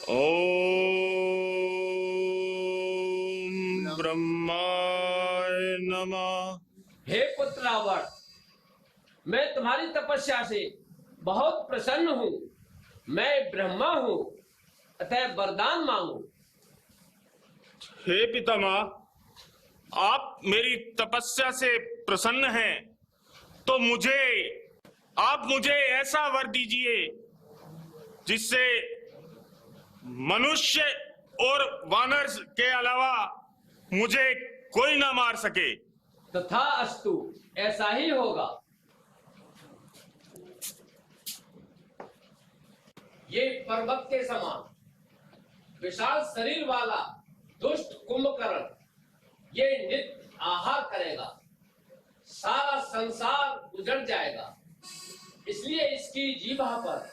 ओम ब्रह्माय नमः। हे पुत्र रावण, मैं तुम्हारी तपस्या से बहुत प्रसन्न हूँ। मैं ब्रह्मा हूँ, अतः वरदान मांगो। हे पितामह, आप मेरी तपस्या से प्रसन्न हैं तो आप मुझे ऐसा वर दीजिए जिससे मनुष्य और वानर के अलावा मुझे कोई ना मार सके। तथास्तु, ऐसा ही होगा। ये पर्वत के समान विशाल शरीर वाला दुष्ट कुंभकर्ण ये नित्य आहार करेगा, सारा संसार उजड़ जाएगा। इसलिए इसकी जीभा पर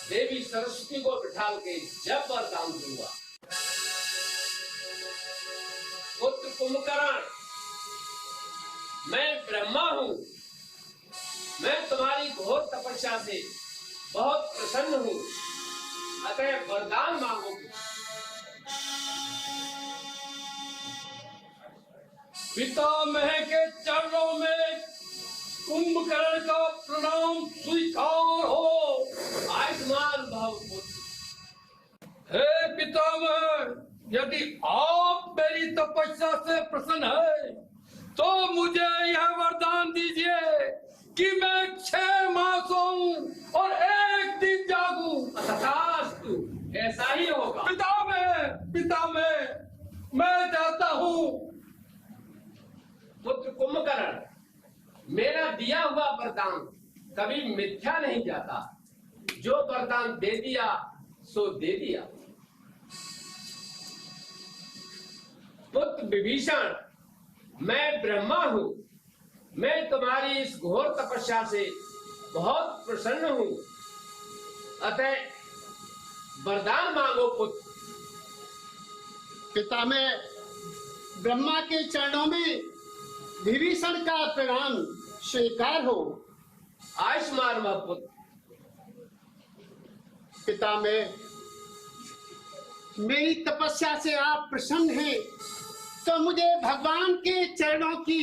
देवी सरस्वती को बिठाल के जब वरदान दूंगा। पुत्र कुंभकर्ण, मैं ब्रह्मा हूँ। मैं तुम्हारी घोर तपस्या से बहुत प्रसन्न हूँ, अतः वरदान मांगो। पितामह के चरणों में कुंभकर्ण का प्रणाम स्वीकार हो। आयुष्मान भव पुत्र। हे पितामह, यदि आप मेरी तपस्या से प्रसन्न है तो मुझे यह वरदान दीजिए कि मैं 6 मास सोऊं और 1 दिन जागूं। तथास्तु, ऐसा ही होगा। पितामह, मैं चाहता हूँ। पुत्र कुंभकर्ण, मेरा दिया हुआ वरदान कभी मिथ्या नहीं जाता। जो वरदान दे दिया सो दे दिया। पुत्र विभीषण, मैं ब्रह्मा हूँ। मैं तुम्हारी इस घोर तपस्या से बहुत प्रसन्न हूँ, अतः वरदान मांगो पुत्र। पितामह, ब्रह्मा के चरणों में विभीषण का प्रणाम स्वीकार हो। आयुष्मान भव पुत्र। पितामह, मेरी तपस्या से आप प्रसन्न हैं तो मुझे भगवान के चरणों की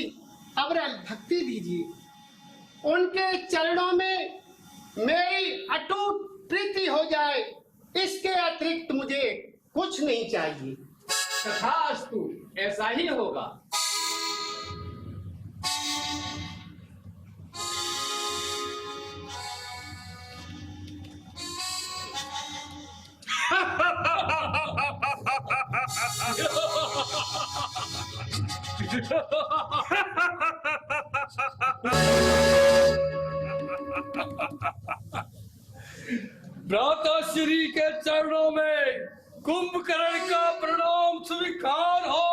अविरल भक्ति दीजिए। उनके चरणों में मेरी अटूट प्रीति हो जाए, इसके अतिरिक्त मुझे कुछ नहीं चाहिए। तथास्तु, ऐसा ही होगा। भ्राताश्री के चरणों में कुंभकर्ण का प्रणाम स्वीकार हो।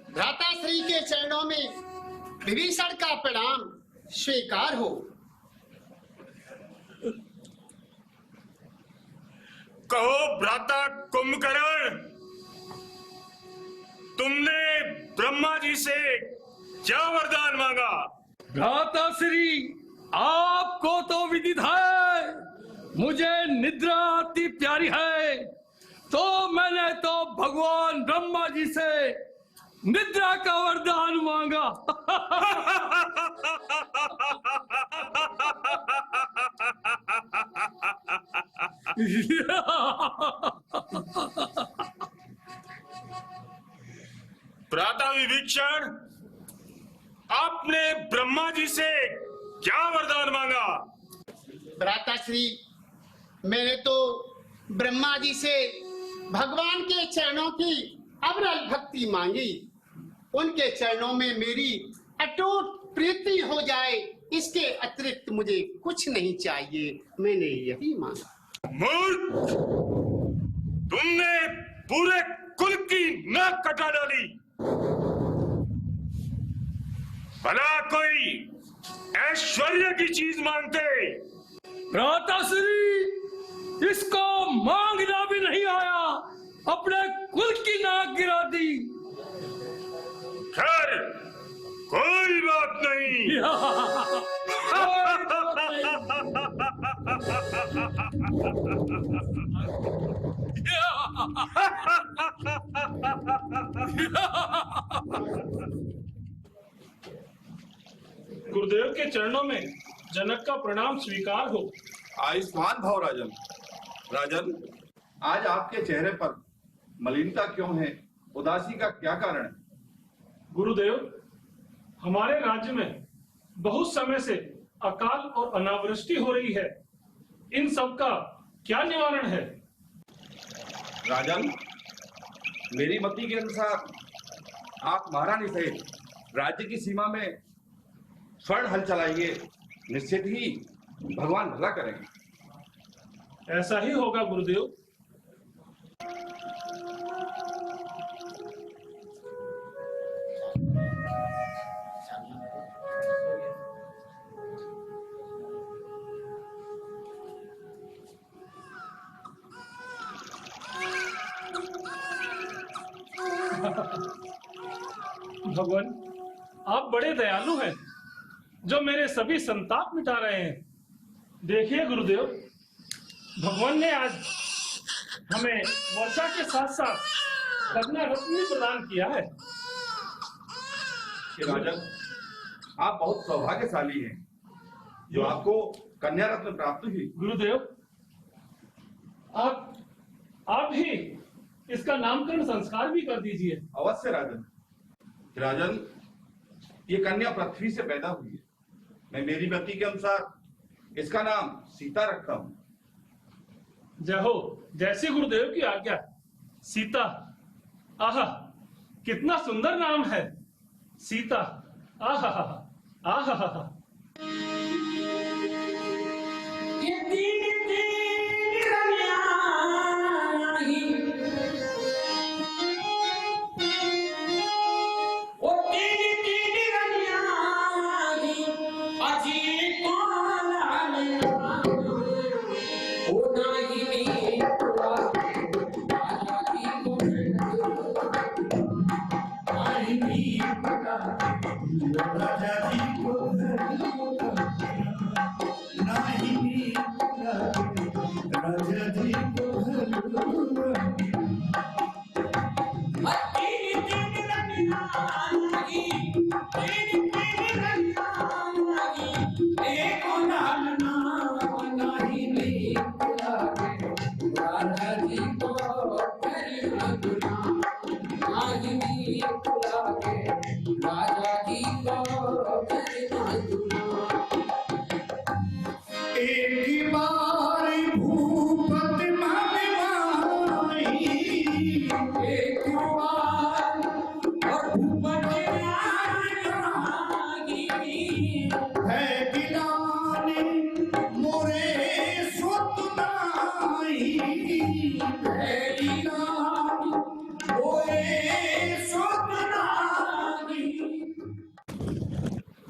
भ्राताश्री के चरणों में विभीषण का प्रणाम स्वीकार हो। कहो भ्राता कुंभकर्ण, तुमने ब्रह्मा जी से क्या वरदान मांगा? भ्राताश्री, आपको तो विदित है मुझे निद्रा अति प्यारी है, तो मैंने तो भगवान ब्रह्मा जी से निद्रा का वरदान मांगा। भ्राता विभीषण, आपने ब्रह्मा जी से क्या वरदान मांगा? भ्राताश्री, मैंने तो ब्रह्मा जी से भगवान के चरणों की अविरल भक्ति मांगी। उनके चरणों में मेरी अटूट प्रीति हो जाए, इसके अतिरिक्त मुझे कुछ नहीं चाहिए। मैंने यही मांगा। मूर्ख, तुमने पूरे कुल की नाक कटा डाली। भला कोई ऐश्वर्य की चीज मांगते। भ्राताश्री, इसको मांगना भी नहीं आया, अपने कुल की नाक गिरा दी। खैर, कोई बात नहीं। गुरुदेव के चरणों में जनक का प्रणाम स्वीकार हो। आयुष्मान भव राजन। राजन, आज आपके चेहरे पर मलिनता क्यों है? उदासी का क्या कारण है? गुरुदेव, हमारे राज्य में बहुत समय से अकाल और अनावृष्टि हो रही है। इन सब का क्या निवारण है? राजन, मेरी मति के अनुसार आप महारानी सहित राज्य की सीमा में स्वर्ण हल चलाइए। निश्चित ही भगवान भला करेंगे। ऐसा ही होगा गुरुदेव। भगवान, आप बड़े दयालु हैं जो मेरे सभी संताप मिटा रहे हैं। देखिए गुरुदेव, भगवान ने आज हमें वर्षा के साथ साथ कन्या रत्न भी प्रदान किया है। राजन, आप बहुत सौभाग्यशाली हैं जो आपको कन्या रत्न प्राप्त हुई। गुरुदेव, आप ही इसका नामकरण संस्कार भी कर दीजिए। अवश्य राजन। राजन, ये कन्या पृथ्वी से पैदा हुई है। मैं मेरी मति के अनुसार इसका नाम सीता रखता हूँ। जय हो, जैसी गुरुदेव की आज्ञा। सीता, आहा, कितना सुंदर नाम है। सीता, आहा आहा आहा।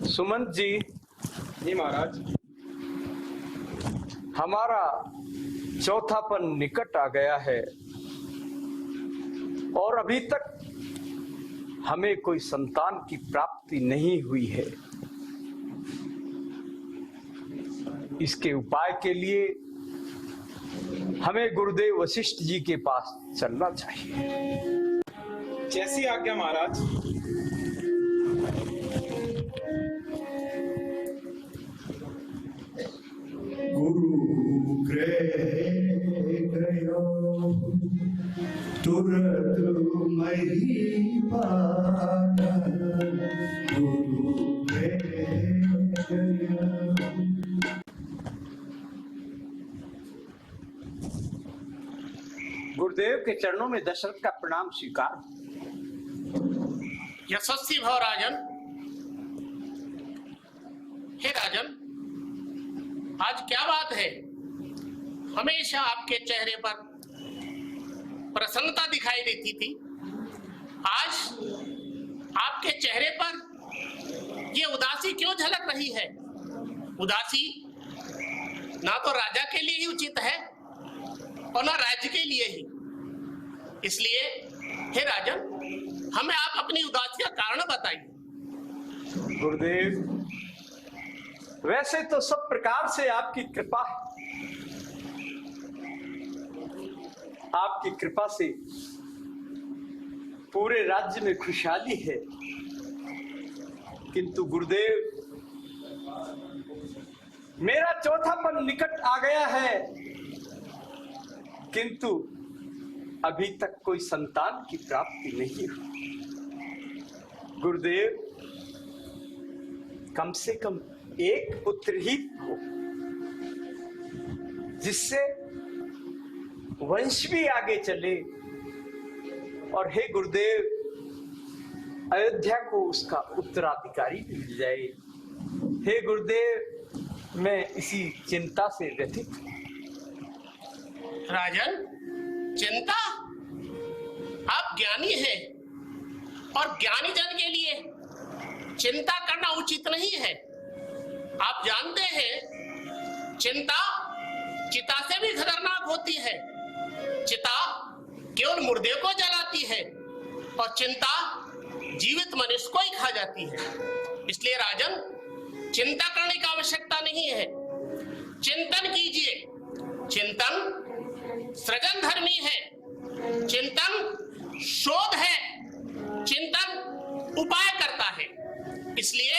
सुमंत जी। जी महाराज। हमारा चौथापन निकट आ गया है और अभी तक हमें कोई संतान की प्राप्ति नहीं हुई है। इसके उपाय के लिए हमें गुरुदेव वशिष्ठ जी के पास चलना चाहिए। जैसी आज्ञा महाराज। गुरु गयो तुरत मही पान, गुरु गयो। गुरुदेव के चरणों में दशरथ का प्रणाम स्वीकार। यशस्वी भव राजन। हे राजन, आज क्या बात है? हमेशा आपके चेहरे पर प्रसन्नता दिखाई देती थी, आज आपके चेहरे पर ये उदासी क्यों झलक रही है? उदासी ना तो राजा के लिए ही उचित है और ना राज्य के लिए ही। इसलिए हे राजन, हमें आप अपनी उदासी का कारण बताइए। गुरुदेव, वैसे तो सब प्रकार से आपकी कृपा है, आपकी कृपा से पूरे राज्य में खुशहाली है, किंतु गुरुदेव मेरा चौथापन निकट आ गया है, किंतु अभी तक कोई संतान की प्राप्ति नहीं हुई। गुरुदेव कम से कम एक पुत्र ही हो, जिससे वंश भी आगे चले, और हे गुरुदेव अयोध्या को उसका उत्तराधिकारी भी मिल जाए। हे गुरुदेव मैं इसी चिंता से व्यथित हूं। राजन, चिंता? आप ज्ञानी हैं और ज्ञानी जन के लिए चिंता करना उचित नहीं है। आप जानते हैं चिंता चिता से भी खतरनाक होती है। चिता केवल मुर्दे को जलाती है और चिंता जीवित मनुष्य को ही खा जाती है। इसलिए राजन, चिंता करने की आवश्यकता नहीं है। चिंतन कीजिए। चिंतन सृजन धर्मी है, चिंतन शोध है, चिंतन उपाय करता है। इसलिए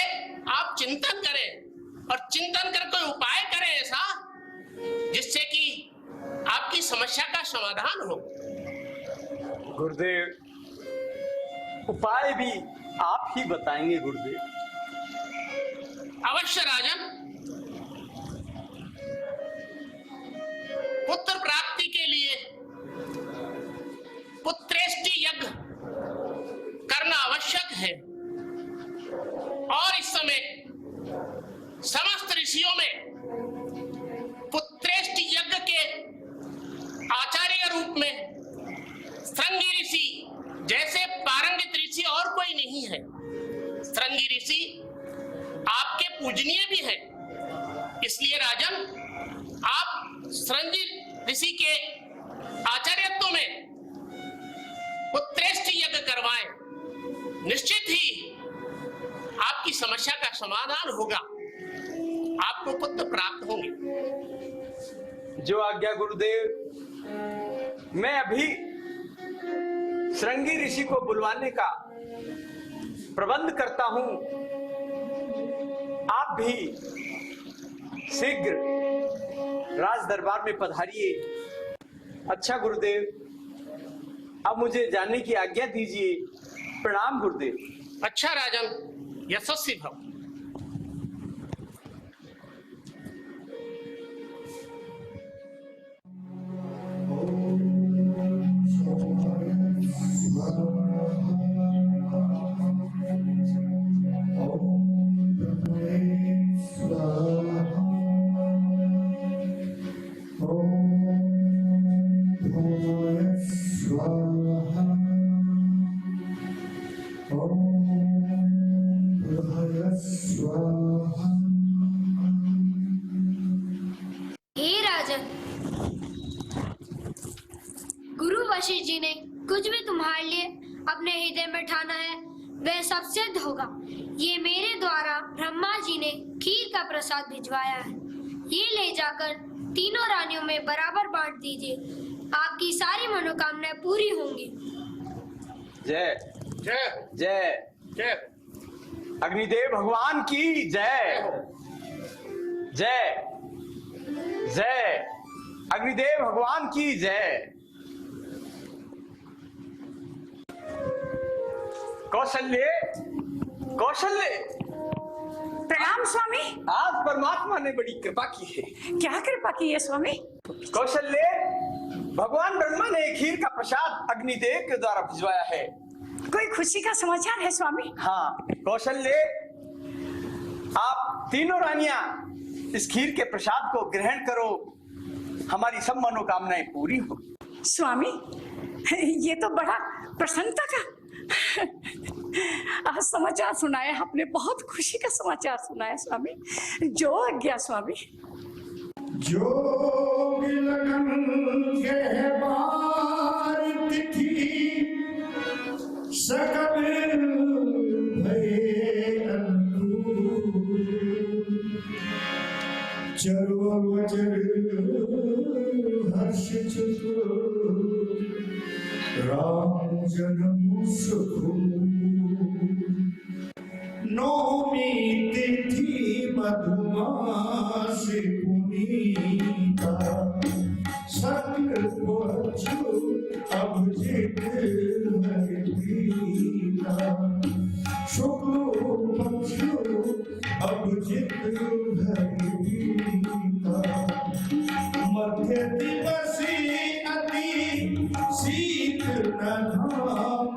आप चिंतन करें और चिंतन कर कोई उपाय करें ऐसा जिससे कि आपकी समस्या का समाधान हो। गुरुदेव उपाय भी आप ही बताएंगे गुरुदेव। अवश्य राजन। पुत्र प्राप्ति के लिए पुत्रेष्टि यज्ञ करना आवश्यक है, और इस समय समस्त ऋषियों में पुत्रेष्टि यज्ञ के आचार्य रूप में श्रृंगी ऋषि जैसे पारंगित ऋषि और कोई नहीं है। श्रृंगी ऋषि आपके पूजनीय भी है। इसलिए राजन, आप श्रृंगी ऋषि के आचार्यत्व में पुत्रेष्टि यज्ञ करवाएं। निश्चित ही आपकी समस्या का समाधान होगा, आपको पुत्र प्राप्त होंगे। जो आज्ञा गुरुदेव। मैं अभी श्रृंगी ऋषि को बुलवाने का प्रबंध करता हूं। आप भी शीघ्र राज दरबार में पधारिए। अच्छा गुरुदेव, अब मुझे जाने की आज्ञा दीजिए। प्रणाम गुरुदेव। अच्छा राजन, यशस्वी भव। हे राजन, गुरु वशिष्ठ जी ने कुछ भी तुम्हारे लिए अपने हृदय में ठाना है वह सब सिद्ध होगा। ये मेरे द्वारा ब्रह्मा जी ने खीर का प्रसाद भिजवाया है, ये ले जाकर तीनों रानियों में बराबर बांट दीजिए। आपकी सारी मनोकामनाएं पूरी होंगी। जय जय जय जय। अग्निदेव भगवान की जय। जय जय अग्निदेव भगवान की जय। कौशल्य कौशल्य, प्रणाम स्वामी। आज परमात्मा ने बड़ी कृपा की है। क्या कृपा की है स्वामी? कौशल्य, भगवान ब्रह्मा ने खीर का प्रसाद अग्निदेव के द्वारा भिजवाया है। कोई खुशी का समाचार है स्वामी? हाँ कौशल्य, आप तीनों रानियां इस खीर के प्रसाद को ग्रहण करो, हमारी सब मनोकामनाएं पूरी हो। स्वामी, ये तो बड़ा प्रसन्नता का आज समाचार सुनाया आपने। बहुत खुशी का समाचार सुनाया स्वामी। जो आज्ञा स्वामी। जो लगन के बार तिथि सकल भये अंकुर, चरवा वज्र हर्ष राम जन्म सुख नौमी तिथि मधुमास पुनीता सकल पशु अभिजित हरिता शुक्ल पक्षु अभिजित हरिता मध्य दिवसी अति शीत नधाम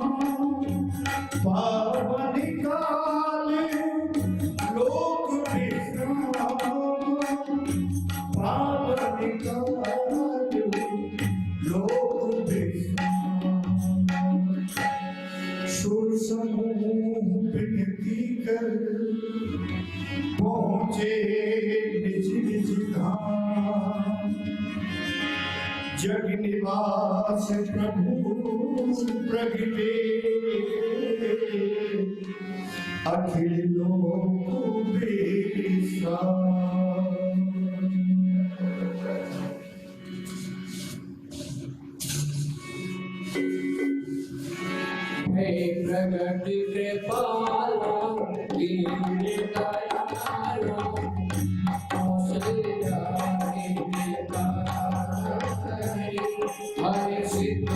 पावन काल लोक विश्राम पावन काल लोक विश्राम सुर समूह विनती कर पहुँचे निज निज धाम जग निवास प्रभु प्रगटे अखिल लोक विश्राम। हे प्रगट कृपाला दीन दयाला कौशल्या हरि सिद्ध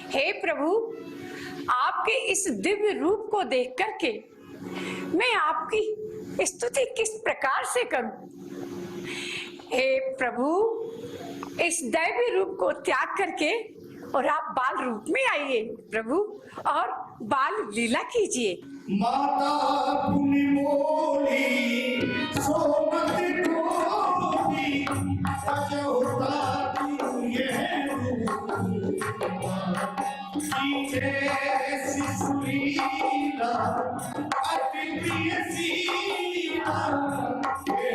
हे प्रभु, आपके इस दिव्य रूप को देख करके मैं आपकी स्तुति किस प्रकार से करूं। हे प्रभु, इस दैवी रूप को त्याग करके और आप बाल रूप में आइए प्रभु और बाल लीला कीजिए। माता पुनि मोली सोमत डोली सजोता तू ये शिशुलीला अति प्रिय सीला ये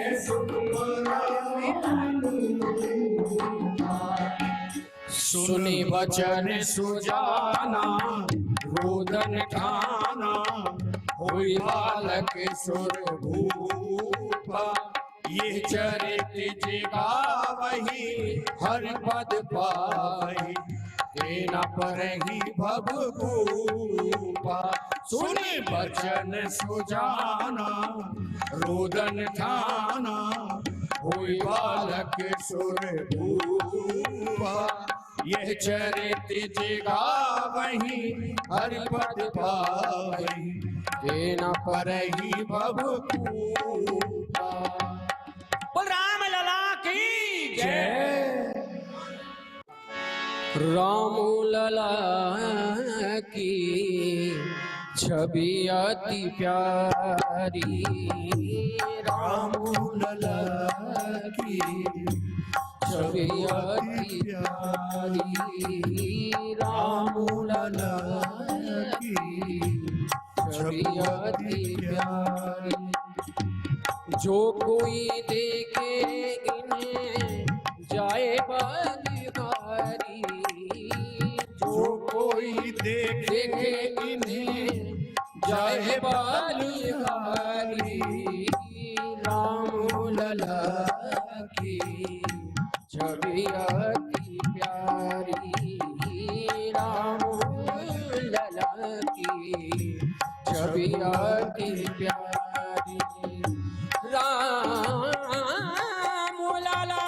सुनि वचन सुजाना रोदन ठाना हुई बालक सुर भूपा ये चरित जिगावहि हर पद पाहि तेना परहि भव भूपा। सुनि वचन सुजाना रोदन ठाना हुई बालक सुर भूपा, यह चरित जिगा वही हर पद पावही, देना परही भव कूपा। बोल राम लला की जय। राम लला की छवि अति प्यारी, राम लला की छवि अति प्यारी, राम लला की छवि अति प्यारी। जो कोई देखे इन्हें जाए बलिहारी, जो कोई देखे इन्हें जाए बलिहारी, राम लला की छवि अति प्यारी, राम लला की छवि अति प्यारी। राम लला,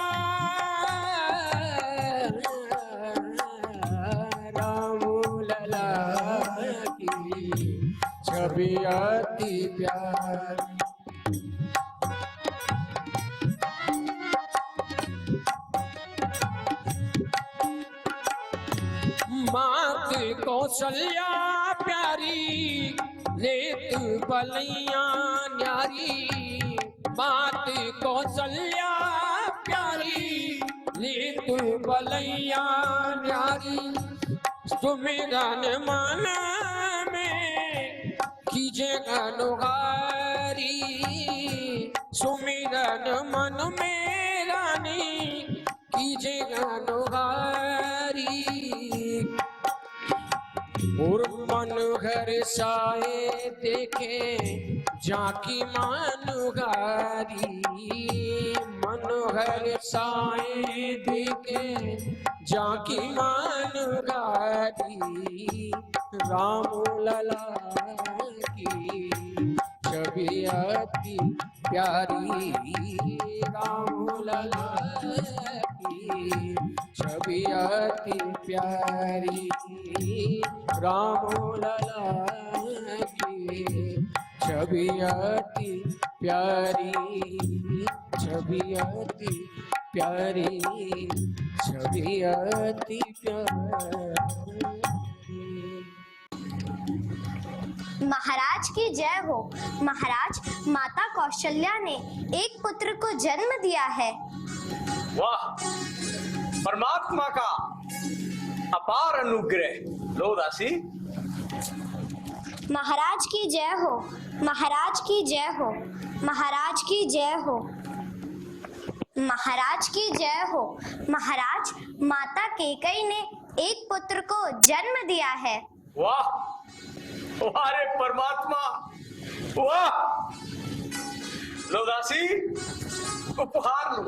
राम लला की छवि अति प्यारी। मात कौशल्या प्यारी, लेत बलैया न्यारी, मात कौशल्या प्यारी, लेत बलैया न्यारी। सुमिरन मन में कीजे अनुहारी, सुमिरन मन में रानी कीजे अनुहारी। और मन घर साए देखे जाकी मानुगारी, मनोहर साए देखे जाकी मानुगारी, राम लला की छवि अति प्यारी, राम लला की छवि अति प्यारी, राम लला की छवि अति प्यारी, छवि अति प्यारी, छवि अति प्यारी। महाराज की जय हो। महाराज, माता कौशल्या ने एक पुत्र को जन्म दिया है। वाह, परमात्मा का अपार अनुग्रह। लो दासी। महाराज की जय हो। महाराज की जय हो। महाराज की जय हो। महाराज की जय हो। महाराज, माता केकई ने एक पुत्र को जन्म दिया है। वाह, वाह रे परमात्मा, वाह। लो दासी, उपहार लो।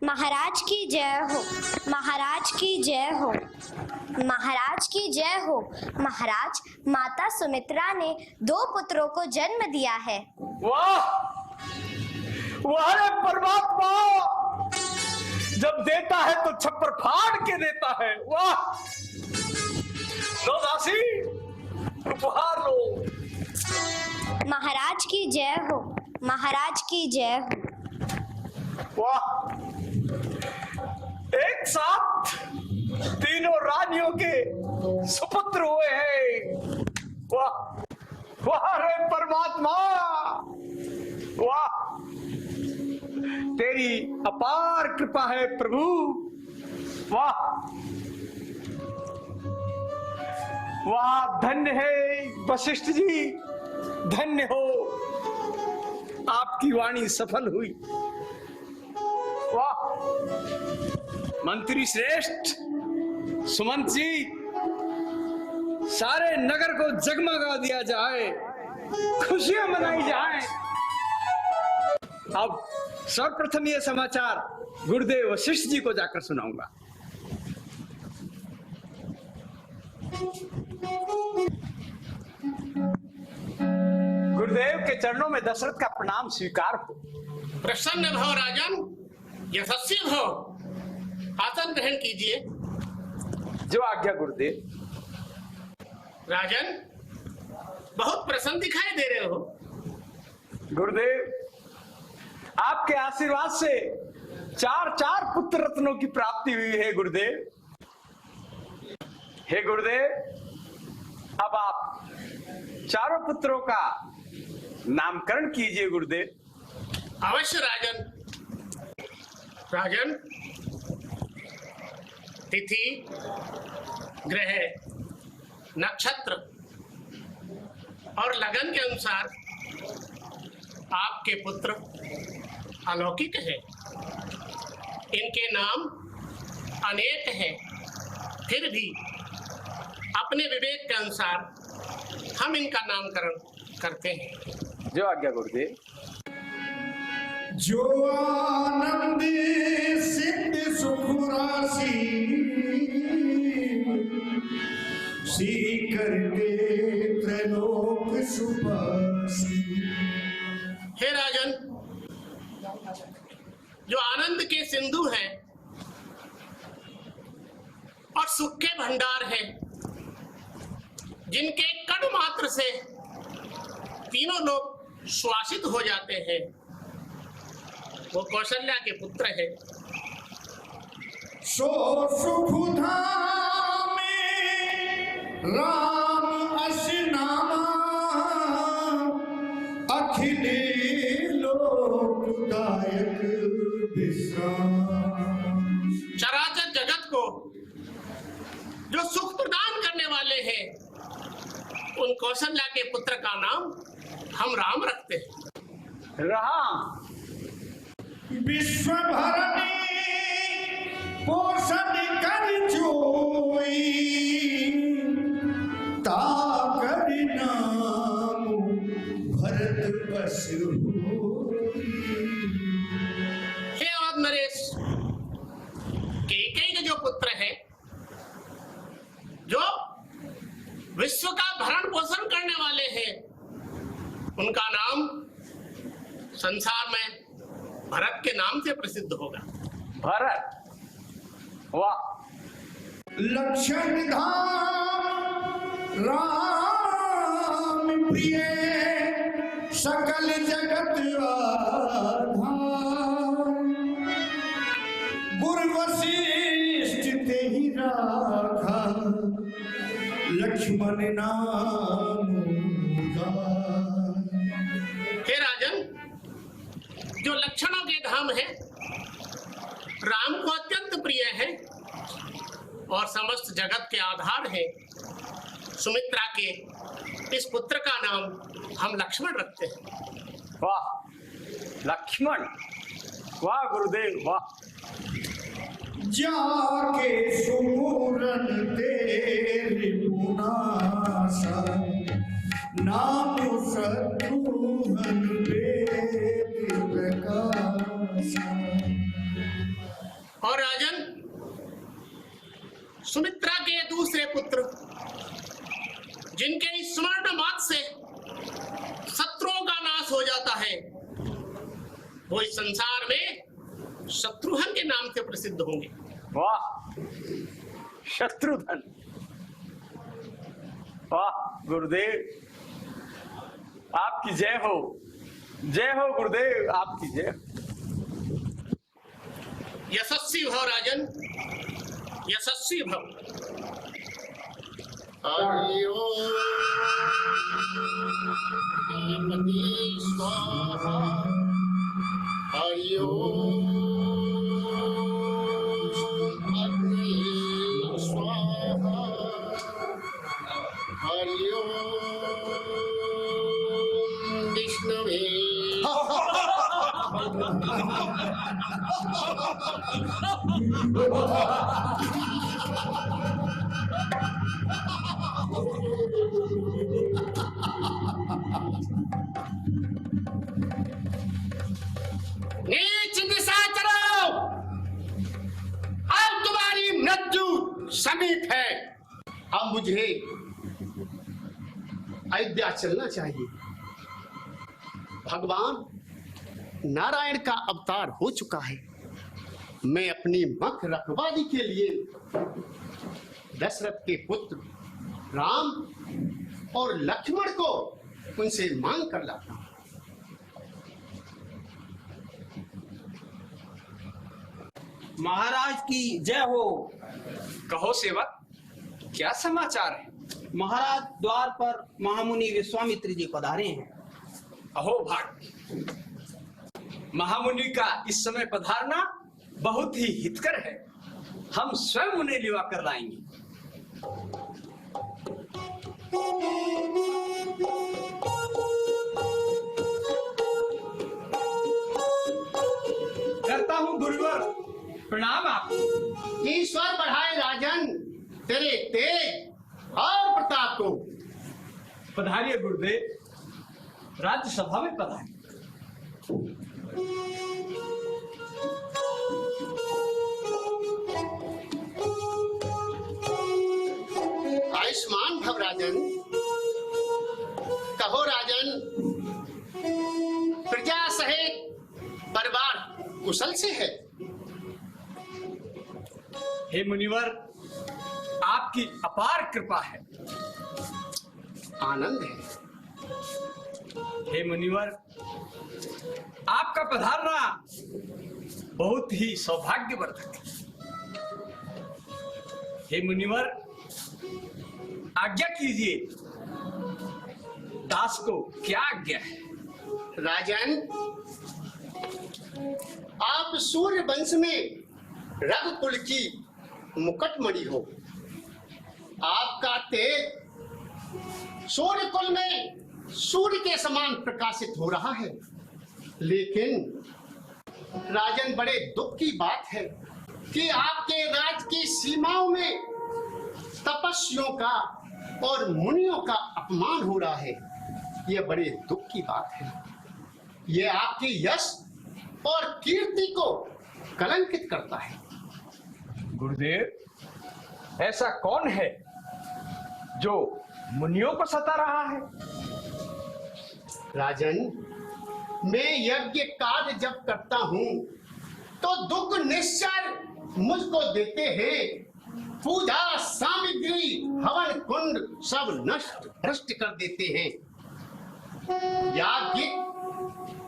महाराज की जय हो। महाराज की जय हो। महाराज की जय हो। महाराज, माता सुमित्रा ने 2 पुत्रों को जन्म दिया है। वाह, वाह रे परमात्मा, जब देता है तो छप्पर फाड़ के देता है। वाह। लो दासी, उपहार लो। महाराज की जय हो। महाराज की जय हो। वाह, एक साथ तीनों रानियों के सुपुत्र हुए हैं। वाह, वाह रे परमात्मा, वाह, तेरी अपार कृपा है प्रभु। वाह, वाह, धन्य है वशिष्ठ जी, धन्य हो, आपकी वाणी सफल हुई। वाह, मंत्री श्रेष्ठ, सुमंत जी, सारे नगर को जगमगा दिया जाए, खुशियां मनाई जाए। अब सर्वप्रथम यह समाचार गुरुदेव वशिष्ठ जी को जाकर सुनाऊंगा। गुरुदेव के चरणों में दशरथ का प्रणाम स्वीकार हो। प्रसन्न भव राजन, यशस्वी भव, आसन ग्रहण कीजिए। जो आज्ञा गुरुदेव। राजन, बहुत प्रसन्न दिखाई दे रहे हो। गुरुदेव, आपके आशीर्वाद से 4 पुत्र रत्नों की प्राप्ति हुई है गुरुदेव। हे गुरुदेव, अब आप 4 पुत्रों का नामकरण कीजिए गुरुदेव। अवश्य राजन। राजन, तिथि, ग्रह, नक्षत्र और लगन के अनुसार आपके पुत्र अलौकिक है। इनके नाम अनेक हैं, फिर भी अपने विवेक के अनुसार हम इनका नामकरण करते हैं। जो आज्ञा गुरुदेव। जो आनंद सिद्ध सुख राशि सी करके त्रैलोक सुपासी। हे राजन, जो आनंद के सिंधु हैं और सुख के भंडार हैं, जिनके कण मात्र से तीनों लोग श्वासित हो जाते हैं, वो कौशल्या के पुत्र है। सो सुख धाम राम अस नामा अखिले लोकदायक विश्राम। चराचर जगत को जो सुख प्रदान करने वाले हैं, उन कौशल्या के पुत्र का नाम हम राम रखते हैं। राम विश्व भरणी पोषण कर जोई ताकर नाम भरत बस होई। हे और नरेश, कैकेयी के जो पुत्र है, जो विश्व का भरण पोषण करने वाले हैं, उनका नाम संसार में भरत के नाम से प्रसिद्ध होगा। भरत, वाह। लक्षण धाम राम प्रिय सकल जगत आधार। गुरु वशिष्ठ ते ही राखा लक्ष्मण नाम उदार। हे राजन, जो लक्षणों के धाम है, राम को अत्यंत प्रिय है और समस्त जगत के आधार है, सुमित्रा के इस पुत्र का नाम हम लक्ष्मण रखते हैं। वाह लक्ष्मण, वाह गुरुदेव, वाह। जाके सुमरन तेरे पुनासा नाम शत्रुघ्न वेद प्रकाशा। और राजन, सुमित्रा के दूसरे पुत्र, जिनके इस स्वर्ण मात से शत्रुओं का नाश हो जाता है, वो इस संसार में शत्रुघ्न के नाम से प्रसिद्ध होंगे। वाह शत्रुघ्न, वाह गुरुदेव, आपकी जय हो, जय हो गुरुदेव, आपकी जय। यशस्वी भव राजन, यशस्वी भव। हरि ओम स्वाहा, हरि ओम स्वाहा, हरि ओम विष्णवे। नीच निशाचरों, अब तुम्हारी मृत्यु समीप है। अब मुझे अयोध्या चलना चाहिए। भगवान नारायण का अवतार हो चुका है। मैं अपनी मख रखवाली के लिए दशरथ के पुत्र राम और लक्ष्मण को उनसे मांग कर लाता हूं। महाराज की जय हो। कहो सेवक, क्या समाचार है? महाराज, द्वार पर महामुनि विश्वामित्र जी पधारे हैं। अहो भाग्य, महामुनि का इस समय पधारना बहुत ही हितकर है। हम स्वयं उन्हें लिवा कर लाएंगे। करता हूं गुरुवर, प्रणाम आपको। ईश्वर बढ़ाए राजन तेरे तेज और प्रताप को। पधारिए गुरुदेव, राज्यसभा में पधारिए। आयुष्मान भव राजन। कहो राजन, प्रजा सहित परिवार कुशल से है? हे मुनिवर, आपकी अपार कृपा है। आनंद है। हे मुनिवर, आपका पधारना बहुत ही सौभाग्यवर्धक है। हे मुनिवर, आज्ञा कीजिए, दास को क्या आज्ञा है? राजन, आप सूर्य वंश में रघुकुल की मुकुटमणि हो। आपका तेज सूर्य कुल में सूर्य के समान प्रकाशित हो रहा है। लेकिन राजन, बड़े दुख की बात है कि आपके राज की सीमाओं में तपस्वियों का और मुनियों का अपमान हो रहा है। यह बड़े दुख की बात है। यह आपके यश और कीर्ति को कलंकित करता है। गुरुदेव, ऐसा कौन है जो मुनियों को सता रहा है? राजन, मैं यज्ञ कार्य जब करता हूं तो दुख निश्चर मुझको देते हैं। पूजा सामग्री, हवन कुंड सब नष्ट भ्रष्ट कर देते हैं। याज्ञिक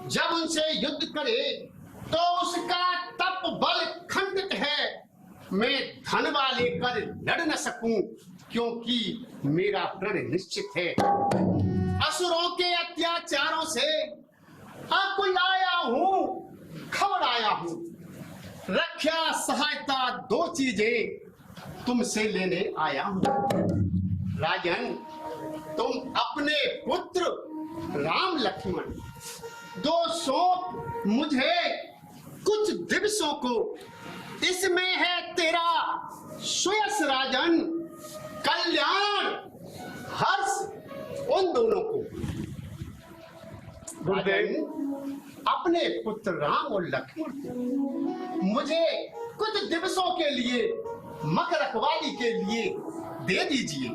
जब उनसे युद्ध करे तो उसका तप बल खंडित है। मैं धनवा लेकर लड़ न सकूं क्योंकि मेरा प्रण निश्चित है। असुरों के अत्याचारों से अकुलाया हूं, खबराया हूं। रक्षा सहायता दो चीजें तुमसे लेने आया हूं। राजन, तुम अपने पुत्र राम लक्ष्मण दो सौंप मुझे कुछ दिवसों को। इसमें है तेरा सुयश राजन, कल्याण, हर्ष उन दोनों को। राजन, अपने पुत्र राम और लक्ष्मण को मुझे कुछ दिवसों के लिए मख रखवाली के लिए दे दीजिए।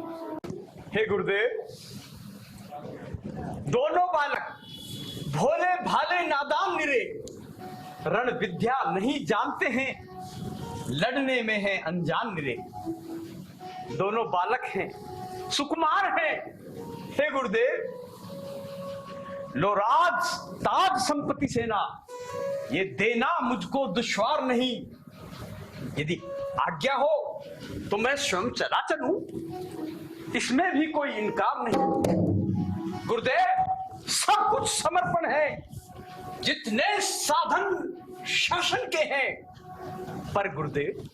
हे गुरुदेव, दोनों बालक भोले भाले नादान निरे, रण विद्या नहीं जानते हैं, लड़ने में है अनजान निरे। दोनों बालक हैं, सुकुमार हैं। हे गुरुदेव, लो राज ताज संपत्ति सेना, ये देना मुझको दुश्वार नहीं। यदि आज्ञा हो तो मैं स्वयं चला चलूं, इसमें भी कोई इनकार नहीं। गुरुदेव, सब कुछ समर्पण है, जितने साधन शासन के हैं। पर गुरुदेव,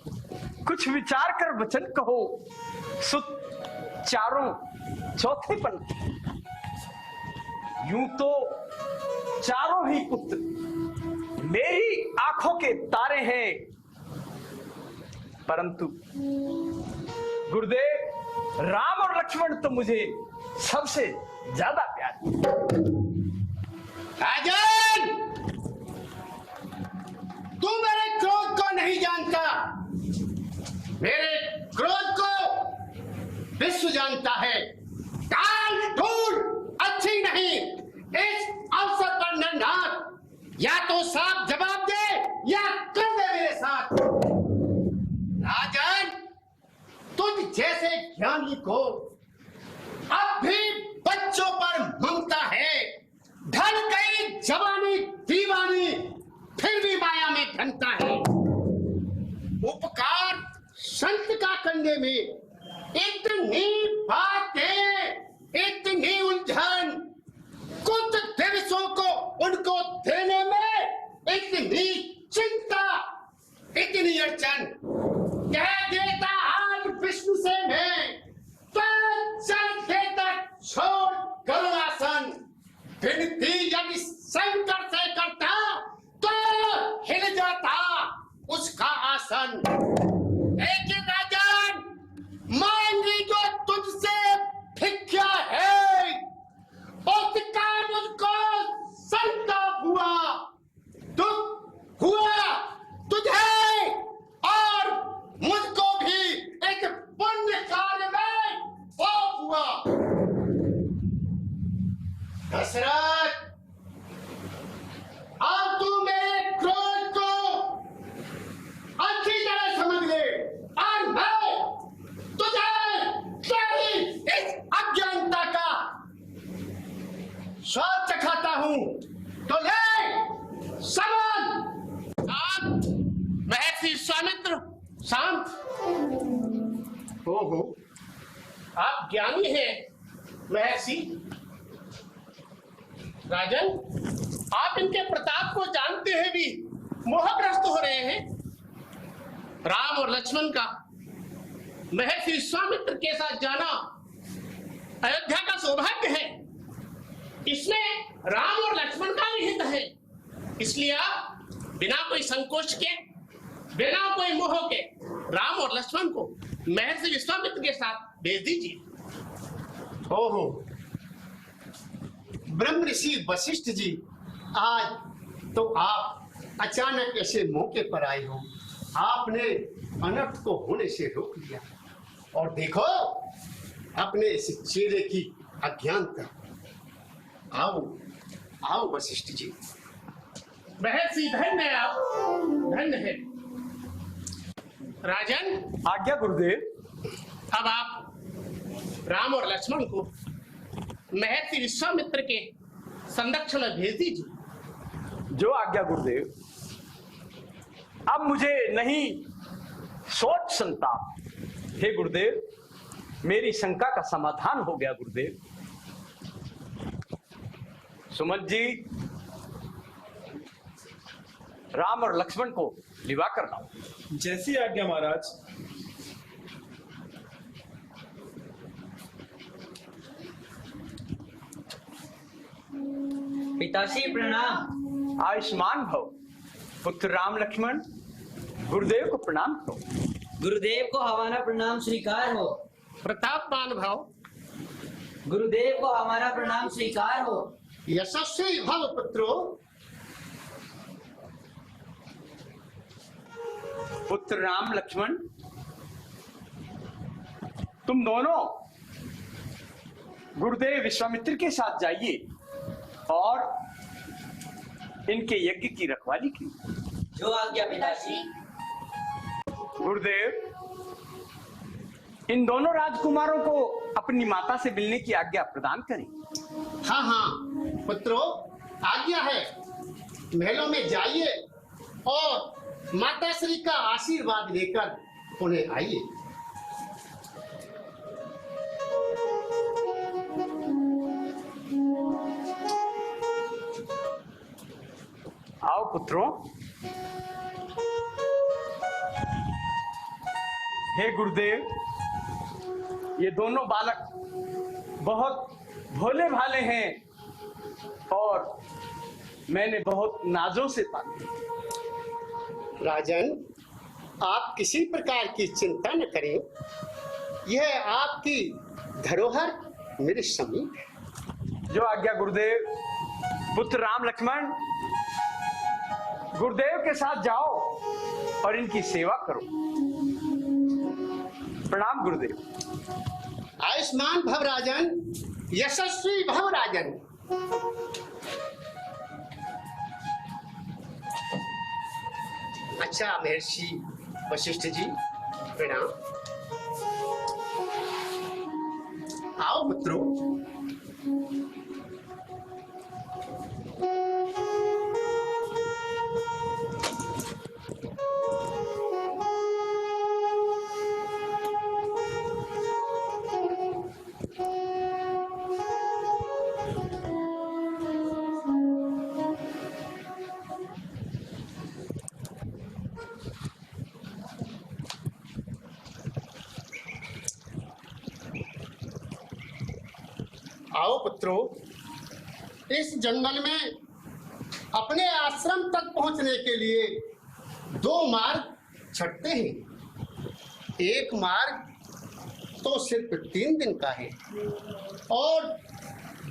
कुछ विचार कर वचन कहो। सुत चारों चौथे पंथ, यूं तो चारों ही पुत्र मेरी आंखों के तारे हैं, परंतु गुरुदेव, राम और लक्ष्मण तो मुझे सबसे ज्यादा प्यारे। राजन, तू मेरे क्रोध को नहीं जानता, मेरे क्रोध को विश्व जानता है। टाल टूल अच्छी नहीं। इस अवसर पर नरनाथ, या तो जैसे ज्ञानी को अब भी बच्चों पर ममता है। ढल गई जवानी दीवानी, फिर भी माया में ढलता है। उपकार संत का करने में इतनी बातें, इतनी उलझन, कुछ दिवसों को उनको देने में इतनी चिंता, इतनी अड़चन। कह देता आज विष्णु से मैं, तो चल देता छोड़ गरुड़ासन। विनती यदि शंकर से करता तो हिल जाता उसका आसन। लेकिन राजन, मांगी जो तुझसे भिक्षा है, उसका मुझको संताप हुआ, दुख हुआ तुझे और मुझको भी एक पुण्य कार्य में पाप हुआ। दशरथ, अब तू मेरे क्रोध को अच्छी तरह समझ ले और मैं तुझे तेरी इस अज्ञानता का स्वाद चखाता हूं। तो ले समझ। शांत महर्षि विश्वामित्र, शांत। हो आप ज्ञानी हैं महर्षि। राजन, आप इनके प्रताप को जानते हैं भी मोहग्रस्त हो रहे हैं। राम और लक्ष्मण का महर्षि विश्वामित्र के साथ जाना अयोध्या का सौभाग्य है। इसमें राम और लक्ष्मण का भी हित है। इसलिए आप बिना कोई संकोच के, बिना कोई मोह के राम और लक्ष्मण को महर्षि विश्वामित्र के साथ भेज दीजिए। ओहो, ब्रह्म ऋषि वशिष्ठ जी, आज तो आप अचानक ऐसे मौके पर आए हो। आपने अनर्थ को होने से रोक लिया और देखो अपने इस चेहरे की अज्ञानता। आओ आओ वशिष्ठ जी। महर्षि धन्य है, आप धन्य है। राजन, आज्ञा गुरुदेव। अब आप राम और लक्ष्मण को महर्षि विश्वामित्र के संरक्षण में भेज दीजिए। जो आज्ञा गुरुदेव। अब मुझे नहीं सोच संताप। हे गुरुदेव, मेरी शंका का समाधान हो गया गुरुदेव। सुमंत जी, राम और लक्ष्मण को विवाह कर लाओ। जैसी आज्ञा महाराज। पिताश्री प्रणाम। आयुष्मान भव। पुत्र राम लक्ष्मण, गुरुदेव को प्रणाम करो। गुरुदेव को हमारा प्रणाम स्वीकार हो। प्रतापमान भाव। गुरुदेव को हमारा प्रणाम स्वीकार हो। यशस्वी भव पुत्रो। पुत्र राम लक्ष्मण, तुम दोनों गुरुदेव विश्वामित्र के साथ जाइए और इनके यज्ञ की रखवाली की। जो आज्ञा पिताश्री। गुरुदेव, इन दोनों राजकुमारों को अपनी माता से मिलने की आज्ञा प्रदान करें। हाँ हाँ पुत्रो, आज्ञा है। महलों में जाइए और माता श्री का आशीर्वाद लेकर उन्हें आइए। आओ पुत्रों। हे गुरुदेव, ये दोनों बालक बहुत भोले भाले हैं और मैंने बहुत नाजों से पाले। राजन, आप किसी प्रकार की चिंता न करें। यह आपकी धरोहर मेरे समीप है। जो आज्ञा गुरुदेव। पुत्र राम लक्ष्मण, गुरुदेव के साथ जाओ और इनकी सेवा करो। प्रणाम गुरुदेव। आयुष्मान भव राजन, यशस्वी भव राजन। अच्छा महर्षि वशिष्ठ जी, प्रणाम। आओ पुत्रों। आओ पुत्रों, इस जंगल में अपने आश्रम तक पहुंचने के लिए दो मार्ग छटते हैं। एक मार्ग तो सिर्फ 3 दिन का है और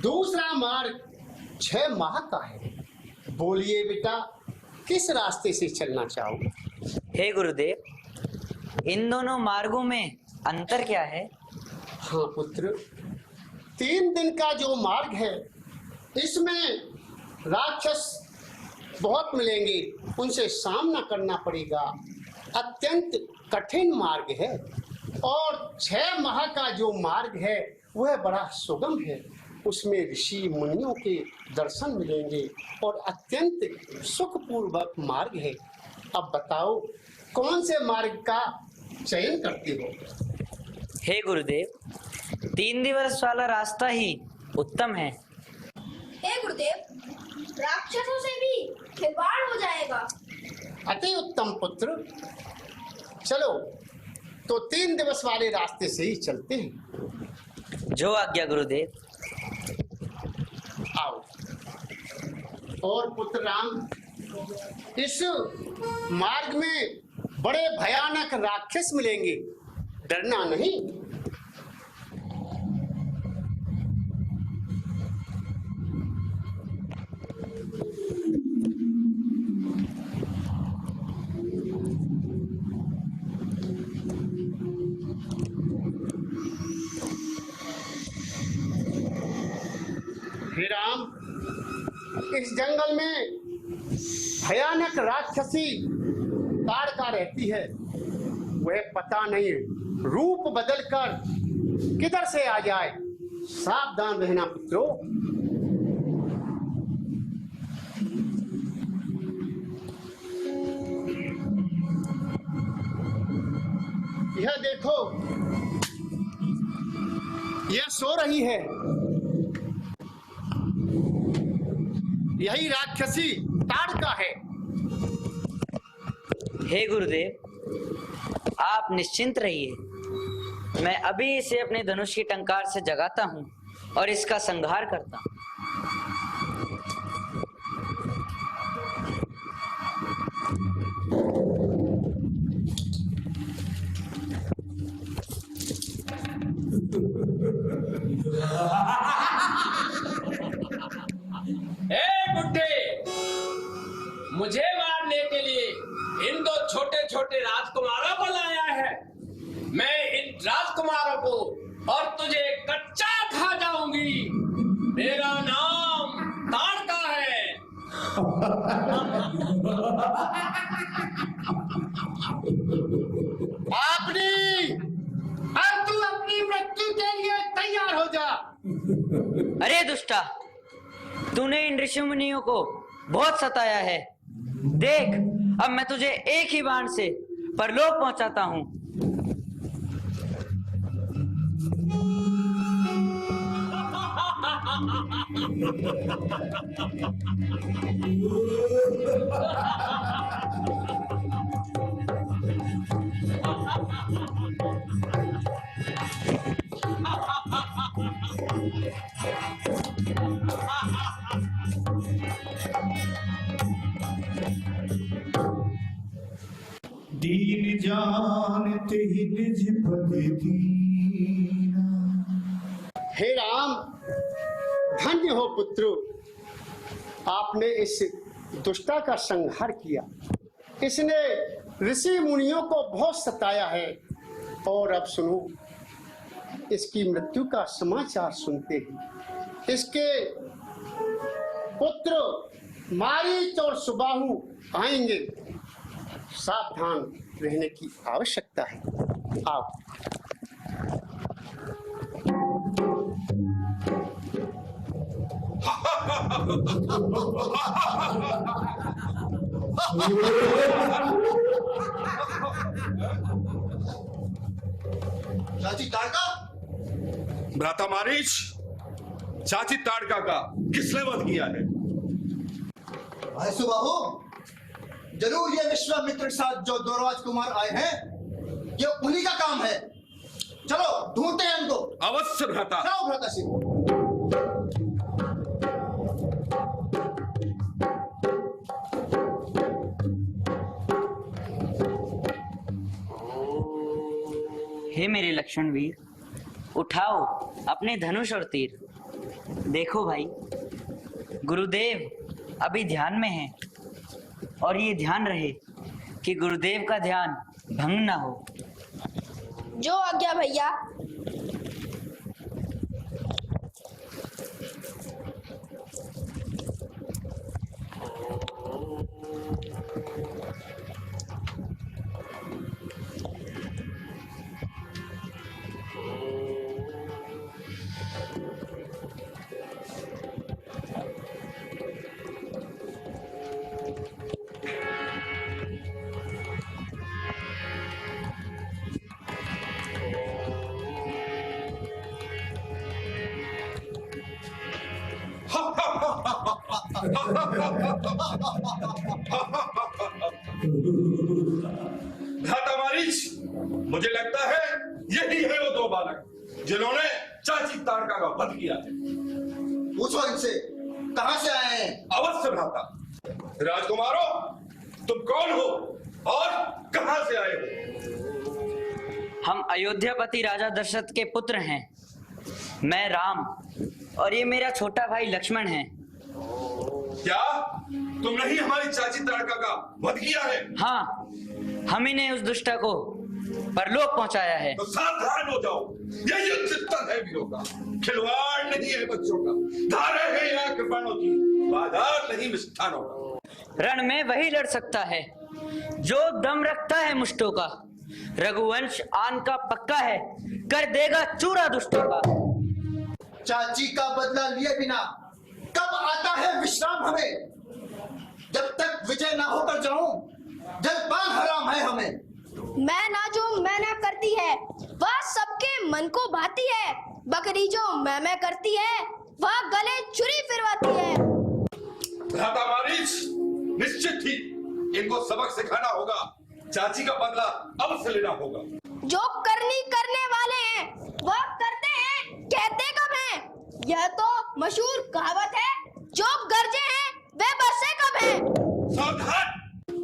दूसरा मार्ग 6 माह का है। बोलिए बेटा, किस रास्ते से चलना चाहोगे? हे गुरुदेव, इन दोनों मार्गों में अंतर क्या है? हाँ पुत्र, 3 दिन का जो मार्ग है इसमें राक्षस बहुत मिलेंगे, उनसे सामना करना पड़ेगा, अत्यंत कठिन मार्ग है। और 6 माह का जो मार्ग है वह बड़ा सुगम है, उसमें ऋषि मुनियों के दर्शन मिलेंगे और अत्यंत सुखपूर्वक मार्ग है। अब बताओ कौन से मार्ग का चयन करते हो? हे गुरुदेव, 3 दिवस वाला रास्ता ही उत्तम है। हे गुरुदेव, राक्षसों से भी खिलवाड़ हो जाएगा। अति उत्तम पुत्र, चलो तो 3 दिवस वाले रास्ते से ही चलते हैं। जो आज्ञा गुरुदेव। आओ। और पुत्र राम, इस मार्ग में बड़े भयानक राक्षस मिलेंगे, डरना नहीं। हे राम, इस जंगल में भयानक राक्षसी ताड़का रहती है, वह पता नहीं रूप बदलकर किधर से आ जाए। सावधान रहना पुत्रों। यह देखो, यह सो रही है, यही राक्षसी ताड़का है। हे गुरुदेव, आप निश्चिंत रहिए, मैं अभी इसे अपने धनुष की टंकार से जगाता हूँ और इसका संहार करता हूँ। बुड्ढे, मुझे मारने के लिए इन 2 छोटे छोटे राजकुमारों को लाया है। मैं इन राजकुमारों को और तुझे कच्चा खा जाऊंगी। मेरा नाम ताड़का है। अब तू अपनी मृत्यु के लिए तैयार हो जा। अरे दुष्टा, तूने इन ऋषि मुनियों को बहुत सताया है। देख, अब मैं तुझे एक ही बाण से परलोक पहुंचाता हूँ। दीन जानते ही निज पद दीना। हे राम, धन्य हो पुत्रो, आपने इस दुष्टा का संहार किया। इसने ऋषि मुनियों को बहुत सताया है। और अब सुनो, इसकी मृत्यु का समाचार सुनते हैं। इसके पुत्र मारीच और सुबाहु आएंगे, सावधान रहने की आवश्यकता है। आओ। चाची ताड़का, भ्राता मारीच, चाची ताड़का का किसने वध किया है? भाई सुबाहु, जरूर ये विश्वामित्र के साथ जो दो राजकुमार आए हैं, ये उन्हीं का काम है। चलो ढूंढते हैं इनको। अवश्य भ्राता। चलो भ्राता सिंह। हे मेरे लक्ष्मण वीर, उठाओ अपने धनुष और तीर। देखो भाई, गुरुदेव अभी ध्यान में हैं, और ये ध्यान रहे कि गुरुदेव का ध्यान भंग ना हो। जो आज्ञा भैया। भ्राता मारीच, मुझे लगता है यही है वो दो बालक जिन्होंने चाची ताड़का का वध किया है। पूछो इनसे कहां से आए हैं। अवश्य भ्राता। राजकुमारों, तुम कौन हो और कहां से आए हो? हम अयोध्यापति राजा दशरथ के पुत्र हैं। मैं राम और ये मेरा छोटा भाई लक्ष्मण है। क्या तुमने ही हमारी चाची ताड़का का वध किया है? हाँ, हम ही ने उस दुष्टा को परलोक पहुंचाया है। तो सावधान हो जाओ, ये युद्ध स्थल है वीरों का, खिलवाड़ नहीं है बच्चों का। धारे है यहाँ कृपाणों की, बाजार नहीं मिष्ठानों का। रण में वही लड़ सकता है जो दम रखता है मुष्टों का। रघुवंश आन का पक्का है, कर देगा चूरा दुष्टों का। चाची का बदला लिए बिना कब आता है विश्राम हमें। जब तक विजय ना होकर जाऊं, जलपान हराम है हमें। मैं ना जो मैं ना करती है, वह सबके मन को भाती है। बकरी जो मैं करती है, वह गले छुरी फिरवाती है। भ्राता मारीच, निश्चित ही इनको सबक सिखाना होगा। चाची का बदला अवश्य लेना होगा। जो करनी करने वाले हैं, वह करते हैं, कहते कब हैं। यह तो मशहूर कहावत है, जो गरजे हैं वे बरसे कब हैं। सावधान,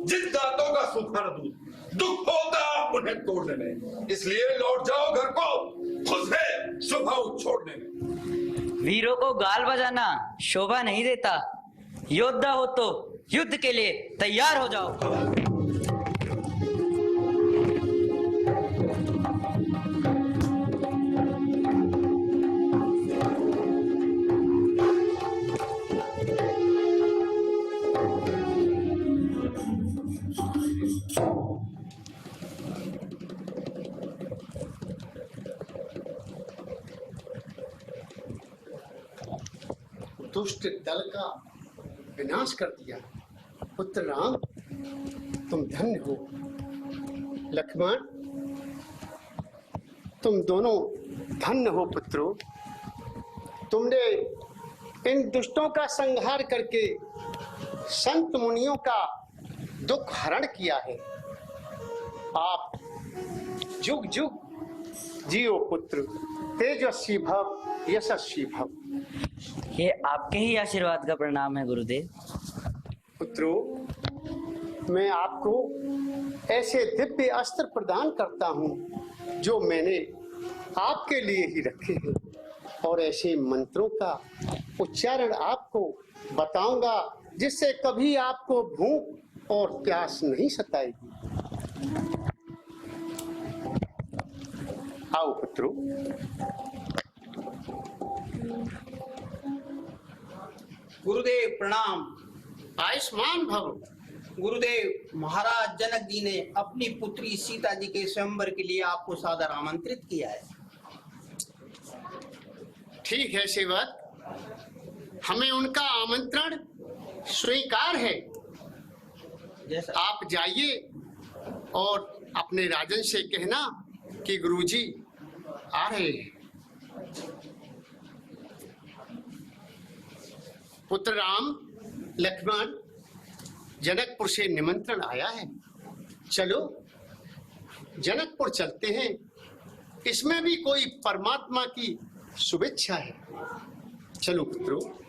जिन दांतों का सूखा न दूध, दुख होता उन्हें तोड़ने में, इसलिए लौट जाओ घर को खुद से स्वभाव छोड़ने में। वीरों को गाल बजाना शोभा नहीं देता। योद्धा हो तो युद्ध के लिए तैयार हो जाओ। दुष्ट दल का विनाश कर दिया। पुत्र राम, तुम धन्य हो। लक्ष्मण, तुम दोनों धन्य हो पुत्रों। तुमने इन दुष्टों का संहार करके संत मुनियों का दुख हरण किया है। आप जुग जुग जियो पुत्र, तेजस्वी भव, यशस्वी भव। ये आपके ही आशीर्वाद का प्रणाम है गुरुदेव। पुत्रों, मैं आपको ऐसे दिव्य अस्त्र प्रदान करता हूँ जो मैंने आपके लिए ही रखे हैं, और ऐसे मंत्रों का उच्चारण आपको बताऊंगा जिससे कभी आपको भूख और प्यास नहीं सताएगी। आओ पुत्रों। गुरुदेव प्रणाम। आयुष्मान भव। गुरुदेव, महाराज जनक जी ने अपनी पुत्री सीता जी के स्वयंवर के लिए आपको सादर आमंत्रित किया है। ठीक है सेवक, हमें उनका आमंत्रण स्वीकार है। जैसा आप जाइए और अपने राजन से कहना कि गुरुजी आ रहे हैं। पुत्र राम लक्ष्मण जनकपुर से निमंत्रण आया है, चलो जनकपुर चलते हैं। इसमें भी कोई परमात्मा की शुभेच्छा है। चलो पुत्रों।